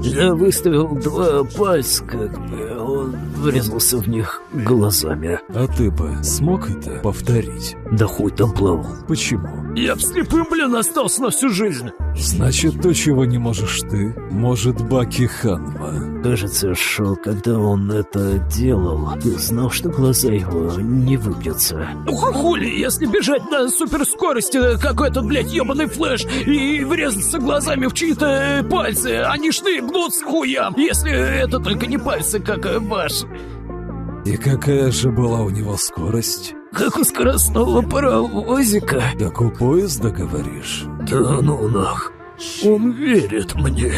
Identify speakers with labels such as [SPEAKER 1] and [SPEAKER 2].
[SPEAKER 1] Я выставил 2 пальца, как бы, он врезался в них глазами.
[SPEAKER 2] А ты бы смог это повторить?
[SPEAKER 1] Да хуй там плавал.
[SPEAKER 2] Почему?
[SPEAKER 1] Я б слепым, блин, остался на всю жизнь.
[SPEAKER 2] Значит, то, чего не можешь ты, может Баки Ханма.
[SPEAKER 1] Кажется, что когда он это делал, ты знал, что глаза его не выбьются. Ну хули, если бежать на суперскорости, как этот, блядь, ебаный Флэш, и врезаться глазами в чьи-то пальцы, они ж гнут с хуям, если это только не пальцы, как ваш.
[SPEAKER 2] И какая же была у него скорость?
[SPEAKER 1] Как у скоростного паровозика.
[SPEAKER 2] Как у поезда, говоришь?
[SPEAKER 1] Да ну нах, он верит мне.